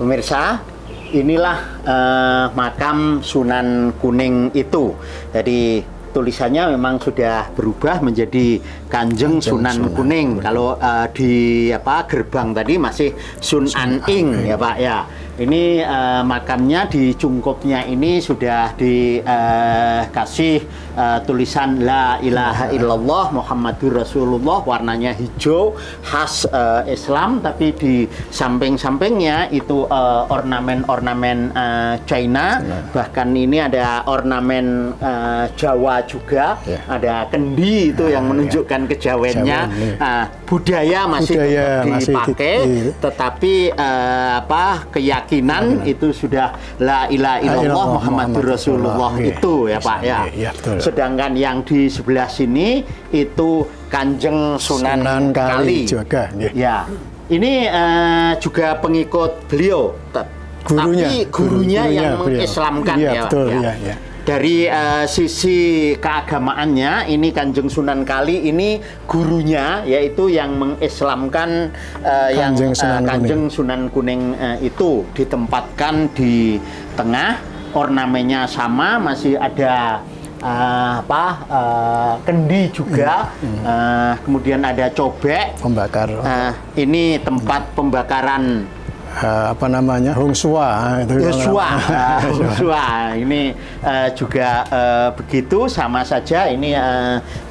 pemirsa, inilah makam Sunan Kuning itu. Jadi tulisannya memang sudah berubah menjadi Kanjeng Sunan Kuning. Kalau di gerbang tadi masih Sun An Ing ya Pak ya. Ini makamnya di cungkupnya ini sudah dikasih tulisan La ilaha illallah Muhammadur Rasulullah, warnanya hijau khas Islam, tapi di samping-sampingnya itu ornamen-ornamen China, bahkan ini ada ornamen Jawa juga, ada kendi itu yang menunjukkan kejawennya. Budaya masih dipakai, tetapi keyakinan itu sudah La ilaha illallah Muhammadur Rasulullah itu ya Pak ya. Sedangkan yang di sebelah sini itu Kanjeng Sunan Kali juga. Ya. Ini juga pengikut beliau. Tapi gurunya yang mengislamkan ya. Betul, ya. Dari sisi keagamaannya, ini Kanjeng Sunan Kali ini gurunya, yaitu yang mengislamkan Kanjeng Sunan Kuning itu ditempatkan di tengah, ornamennya sama, masih ada kendi juga, kemudian ada cobek pembakar. Ini tempat pembakaran Hongsua itu. Hongsua ini juga begitu, sama saja ini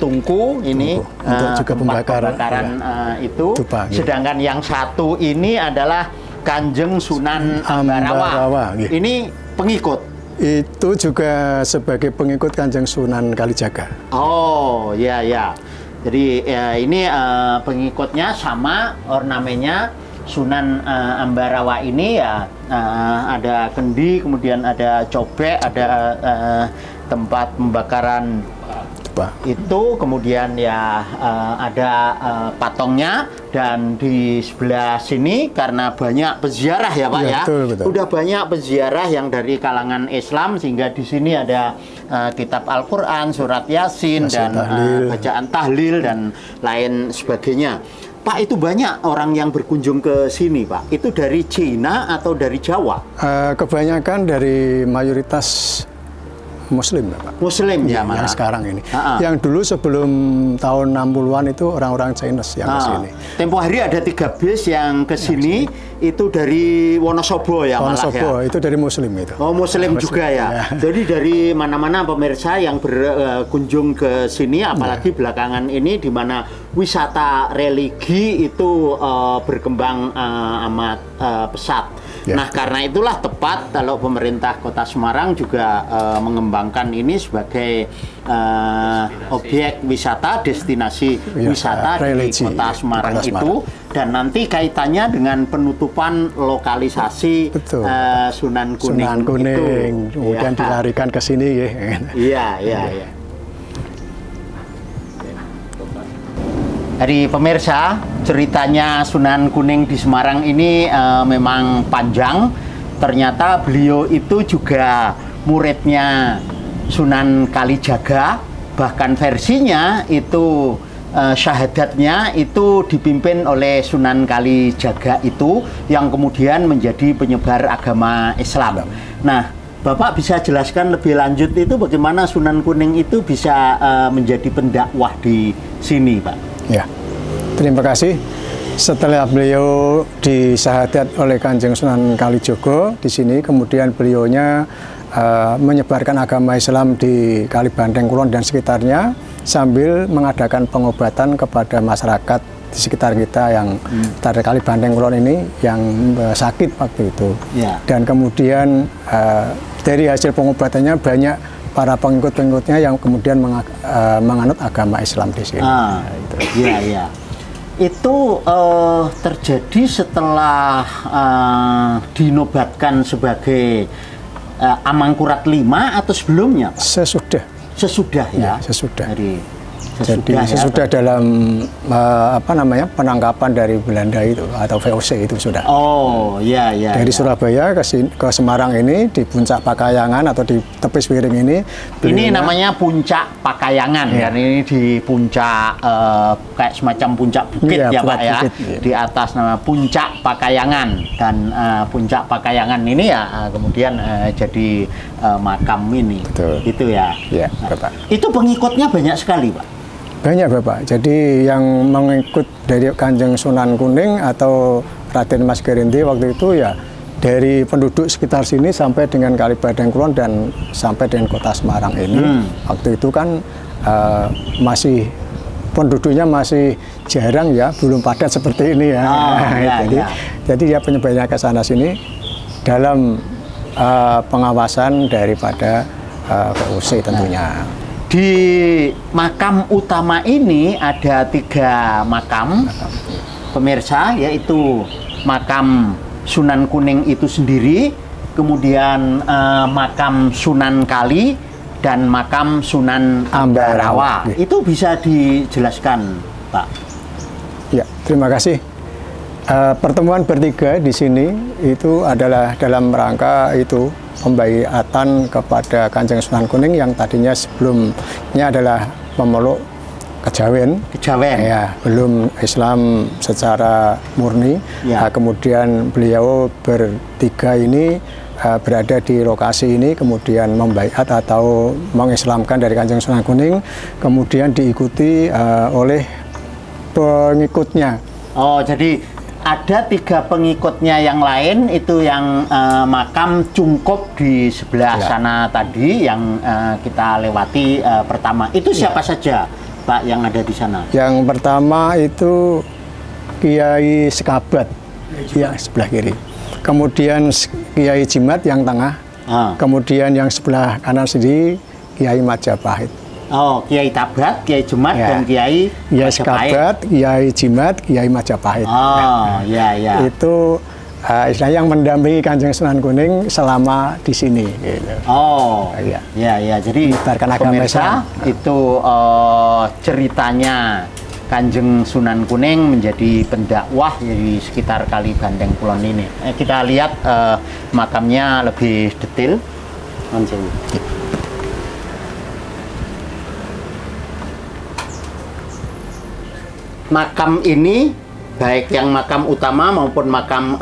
tungku ini untuk juga pembakaran itu. Sedangkan yang satu ini adalah Kanjeng Sunan Ambarawa. Ini pengikut. Itu juga sebagai pengikut Kanjeng Sunan Kalijaga. Oh ya. Jadi ini pengikutnya sama, ornamennya Sunan Ambarawa ini ya, ada kendi, kemudian ada cobek, ada tempat pembakaran itu, kemudian ya ada patongnya, dan di sebelah sini karena banyak peziarah ya Pak ya, betul. Udah banyak peziarah yang dari kalangan Islam, sehingga di sini ada kitab Al-Quran, surat Yasin, dan bacaan tahlil dan lain sebagainya. Pak, itu banyak orang yang berkunjung ke sini, Pak. Itu dari Cina atau dari Jawa? Kebanyakan dari mayoritas Muslim, Pak. Muslim ya, yang sekarang ini. Yang dulu sebelum tahun 60-an itu orang-orang Chinese yang ke sini. Tempo hari ada 3 bis yang ke sini, itu dari Wonosobo ya, Wonosobo, itu dari Muslim itu. Oh, Muslim juga ya. Jadi dari mana-mana pemirsa yang berkunjung ke sini, apalagi belakangan ini di mana wisata religi itu berkembang amat pesat. Nah, karena itulah tepat kalau pemerintah Kota Semarang juga mengembangkan ini sebagai objek wisata, destinasi wisata di Kota Semarang itu, dan nanti kaitannya dengan penutupan lokalisasi Sunan Kuning itu. Kemudian dilarikan ke sini ya. Iya. Jadi pemirsa, ceritanya Sunan Kuning di Semarang ini memang panjang. Ternyata beliau itu juga muridnya Sunan Kalijaga. Bahkan versinya itu syahadatnya itu dipimpin oleh Sunan Kalijaga itu, yang kemudian menjadi penyebar agama Islam. Nah, Bapak bisa jelaskan lebih lanjut itu bagaimana Sunan Kuning itu bisa menjadi pendakwah di sini, Pak? Ya, terima kasih. Setelah beliau disyahadat oleh Kanjeng Sunan Kalijogo di sini, kemudian beliaunya menyebarkan agama Islam di Kalibanteng Kulon dan sekitarnya, sambil mengadakan pengobatan kepada masyarakat di sekitar kita yang dari Kalibanteng Kulon ini yang sakit waktu itu. Dan kemudian dari hasil pengobatannya banyak para pengikut-pengikutnya yang kemudian menganut agama Islam di sini. Iya. Itu terjadi setelah dinobatkan sebagai Amangkurat V atau sebelumnya? Sesudah ya. Sesudah. Jadi Jadi sesudah dalam penangkapan dari Belanda itu atau VOC itu sudah. Oh, iya. Dari Surabaya ke Semarang ini di Puncak Pakayangan atau di Tepis Wiring ini. Ini namanya Puncak Pakayangan kan, ini di puncak kayak semacam puncak bukit ya Pak ya. Bukit, iya. Di atas nama Puncak Pakayangan, dan Puncak Pakayangan ini ya kemudian jadi makam ini. Betul. Itu ya. Iya, Bapak. Itu pengikutnya banyak sekali, Pak. Banyak Bapak, jadi yang mengikut dari Kanjeng Sunan Kuning atau Raden Mas Gerinti waktu itu ya dari penduduk sekitar sini sampai dengan Kalibadang Kulon dan sampai dengan kota Semarang ini. Waktu itu kan masih penduduknya masih jarang ya, belum padat seperti ini ya. Jadi ya penyebarannya ke sana sini dalam pengawasan daripada VOC tentunya. Di makam utama ini ada 3 makam, pemirsa, yaitu makam Sunan Kuning itu sendiri, kemudian makam Sunan Kali, dan makam Sunan Ambarawa. Itu bisa dijelaskan, Pak? Ya, terima kasih. Pertemuan bertiga di sini itu adalah dalam rangka itu pembaiatan kepada Kanjeng Sunan Kuning yang tadinya sebelumnya adalah memeluk kejawen. Ya, belum Islam secara murni. Ya. Kemudian beliau bertiga ini berada di lokasi ini, kemudian membaiat atau mengislamkan dari Kanjeng Sunan Kuning, kemudian diikuti oleh pengikutnya. Oh, jadi ada 3 pengikutnya yang lain, itu yang makam Cungkup di sebelah sana tadi yang kita lewati pertama. Itu siapa saja, Pak, yang ada di sana? Yang pertama itu Kiai Sekabat, ya sebelah kiri. Kemudian Kiai Jimat yang tengah. Kemudian yang sebelah kanan sendiri Kiai Majapahit. Oh, Kiai Tabat, Kiai Jimat, dan Kiai Majapahit. Sekabat, Kiai Jimat, Kiai Majapahit. Oh, ya. Itu istilahnya yang mendampingi Kanjeng Sunan Kuning selama di sini. Gitu. Oh, ya. Jadi pemirsa, itu ceritanya Kanjeng Sunan Kuning menjadi pendakwah di sekitar Kali Bandeng Kulon ini. Kita lihat makamnya lebih detail. Makam ini, baik yang makam utama maupun makam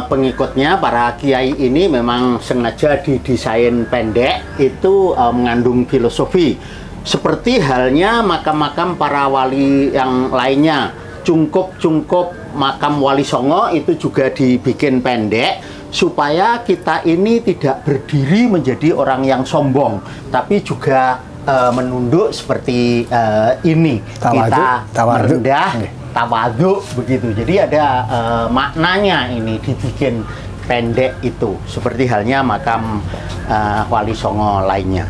pengikutnya, para kiai ini memang sengaja didesain pendek, itu mengandung filosofi. Seperti halnya makam-makam para wali yang lainnya. Cungkup makam Wali Songo itu juga dibikin pendek, supaya kita ini tidak berdiri menjadi orang yang sombong, tapi juga menunduk seperti ini. Kita merendah, tawadhu begitu. Jadi ada maknanya ini dibikin pendek itu, seperti halnya makam Wali Songo lainnya.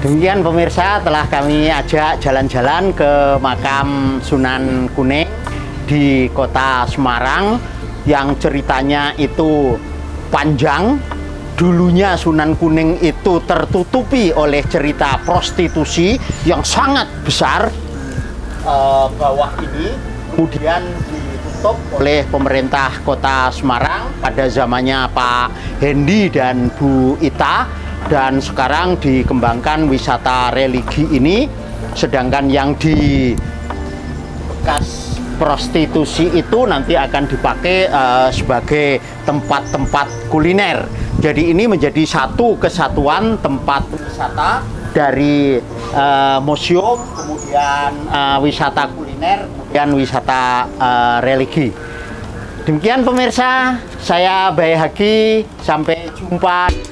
Demikian pemirsa, telah kami ajak jalan-jalan ke makam Sunan Kuning di kota Semarang, yang ceritanya itu panjang. Dulunya Sunan Kuning itu tertutupi oleh cerita prostitusi yang sangat besar. Bawah ini kemudian ditutup oleh pemerintah kota Semarang pada zamannya Pak Hendi dan Bu Ita. Dan sekarang dikembangkan wisata religi ini, sedangkan yang di bekas prostitusi itu nanti akan dipakai sebagai tempat-tempat kuliner. Jadi ini menjadi satu kesatuan tempat wisata dari museum, kemudian wisata kuliner, kemudian wisata religi. Demikian pemirsa, saya Bayi Haki, sampai jumpa.